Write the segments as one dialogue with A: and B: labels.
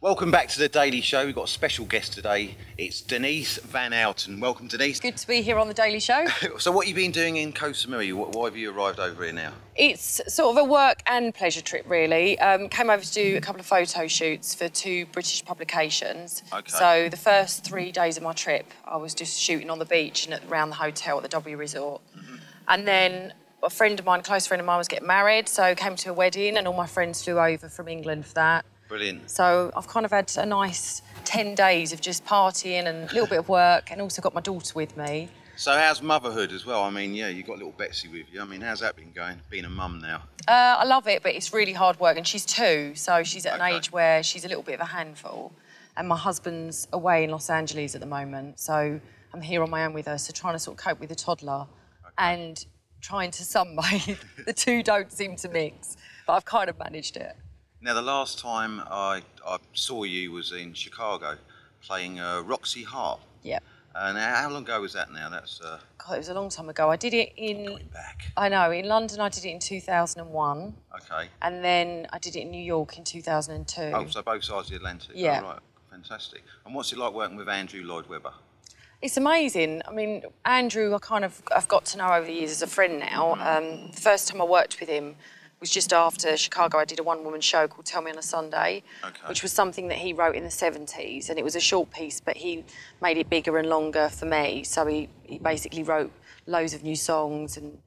A: Welcome back to The Daily Show. We've got a special guest today. It's Denise Van Outen. Welcome, Denise.
B: Good to be here on The Daily Show.
A: So what have you been doing in Koh Samui? Why have you arrived over here now?
B: It's sort of a work and pleasure trip, really. Came over to do a couple of photo shoots for 2 British publications.
A: Okay.
B: So the first 3 days of my trip, I was just shooting on the beach and around the hotel at the W Resort. And then a friend of mine, a close friend of mine, was getting married, so came to a wedding and all my friends flew over from England for that.
A: Brilliant.
B: So I've kind of had a nice 10 days of just partying and a little bit of work, and also got my daughter with me.
A: So how's motherhood as well? I mean, yeah, you've got little Betsy with you. I mean, how's that been going, being a mum now?
B: I love it, but it's really hard work, and she's 2, so she's at an age where she's a little bit of a handful. And my husband's away in Los Angeles at the moment, so I'm here on my own with her, so trying to sort of cope with the toddler and trying to sunbathe. The two don't seem to mix, but I've kind of managed it.
A: Now, the last time I saw you was in Chicago, playing Roxy Hart.
B: Yeah.
A: And how long ago was that now? That's...
B: God, it was a long time ago. I did it in...
A: Going back.
B: I know, in London I did it in 2001.
A: Okay.
B: And then I did it in New York in 2002.
A: Oh, so both sides of the Atlantic.
B: Yeah.
A: Oh, right. Fantastic. And what's it like working with Andrew Lloyd Webber?
B: It's amazing. I mean, Andrew, I've got to know over the years as a friend now. The first time I worked with him was just after Chicago. I did a one-woman show called Tell Me on a Sunday, which was something that he wrote in the 70s, and it was a short piece, but he made it bigger and longer for me. So he basically wrote loads of new songs, and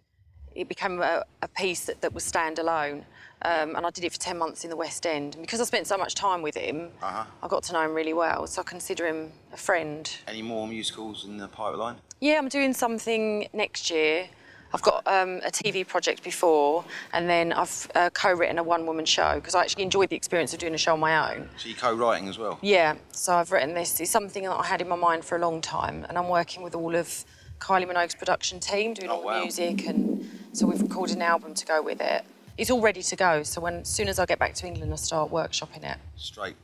B: it became a piece that was standalone. And I did it for 10 months in the West End. And because I spent so much time with him, I got to know him really well, so I consider him a friend.
A: Any more musicals in the pipeline?
B: Yeah, I'm doing something next year. I've got a TV project before, and then I've co-written a one-woman show, because I actually enjoyed the experience of doing a show on my own.
A: So you're co-writing as well?
B: Yeah, so I've written this. It's something that I had in my mind for a long time, and I'm working with all of Kylie Minogue's production team, doing all the music, and so we've recorded an album to go with it. It's all ready to go, so as soon as I get back to England, I'll start workshopping it.
A: Straight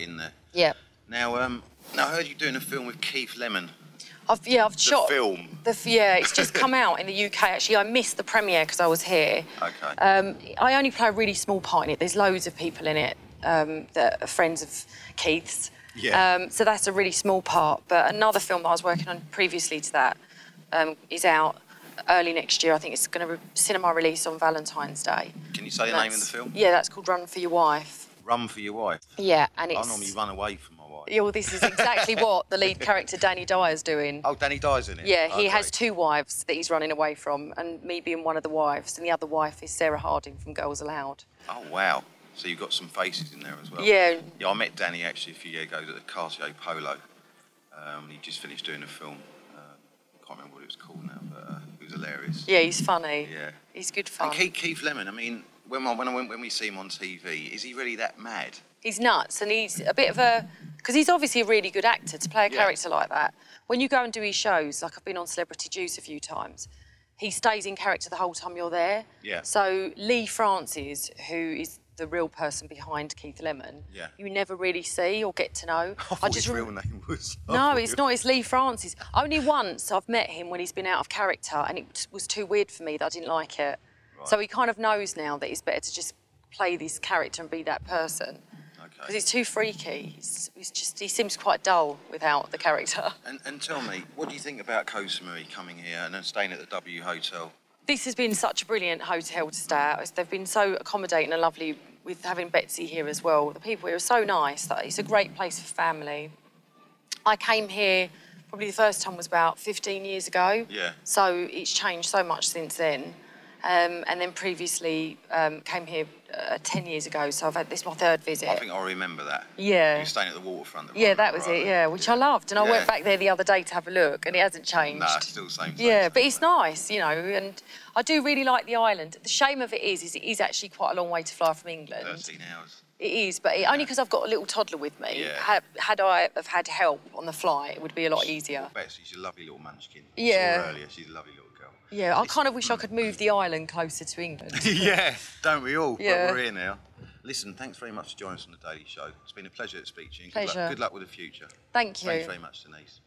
A: in there.
B: Yeah.
A: Now, I heard you doing a film with Keith Lemon.
B: I've shot...
A: The film?
B: Yeah, it's just come out in the UK, actually. I missed the premiere because I was here.
A: Okay.
B: I only play a really small part in it. There's loads of people in it that are friends of Keith's.
A: Yeah.
B: So that's a really small part. But another film that I was working on previously to that is out early next year. I think it's going to be cinema release on Valentine's Day.
A: Can you say the name of the film?
B: Yeah, that's called Run for Your Wife.
A: Run for Your Wife?
B: Yeah, and it's...
A: I normally run away from my wife.
B: Yeah, well, this is exactly what the lead character, Danny Dyer's doing.
A: Oh, Danny Dyer's in it?
B: Yeah, he has 2 wives that he's running away from, and me being one of the wives, and the other wife is Sarah Harding from Girls Aloud.
A: Oh, wow. So you've got some faces in there as well?
B: Yeah.
A: Yeah, I met Danny actually a few years ago at the Cartier Polo. He just finished doing a film. I can't remember what it was called now, but it was hilarious.
B: Yeah, he's funny.
A: Yeah.
B: He's good fun.
A: And Keith Lemon, I mean, when we see him on TV, is he really that mad?
B: He's nuts, and he's a bit of a... Because he's obviously a really good actor to play a character like that. When you go and do his shows, like I've been on Celebrity Juice a few times, he stays in character the whole time you're there.
A: Yeah.
B: So Lee Francis, who is the real person behind Keith Lemon, you never really see or get to know.
A: I thought his real name was...
B: No, it's not. It's Lee Francis. Only once I've met him when he's been out of character, and it was too weird for me that I didn't like it. Right. So he kind of knows now that it's better to just play this character and be that person. Because he's too freaky. He seems quite dull without the character.
A: And tell me, what do you think about Koh Samui coming here and then staying at the W Hotel?
B: This has been such a brilliant hotel to stay at. They've been so accommodating and lovely with having Betsy here as well. The people here are so nice. It's a great place for family. I came here, probably the first time was about 15 years ago.
A: Yeah.
B: So it's changed so much since then. And then previously came here 10 years ago, so this is my 3rd visit.
A: I think I remember that.
B: Yeah.
A: You were staying at the waterfront.
B: Yeah, that was it, yeah, which I loved. And I went back there the other day to have a look, and it hasn't changed.
A: No, it's still the same.
B: Yeah, but it's nice, you know, and I do really like the island. The shame of it is it is actually quite a long way to fly from England.
A: 13 hours.
B: It is, but only because I've got a little toddler with me.
A: Yeah.
B: Had I have had help on the flight, it would be a lot easier.
A: Betsy, she's a lovely little munchkin.
B: Yeah.
A: I saw her earlier, she's a lovely little girl.
B: Yeah, I kind of wish I could move the island closer to England.
A: Yeah, don't we all?
B: Yeah.
A: But we're here now. Listen, thanks very much for joining us on The Daily Show. It's been a pleasure to speak to you.
B: Pleasure.
A: Good luck with the future.
B: Thank you.
A: Thanks very much, Denise.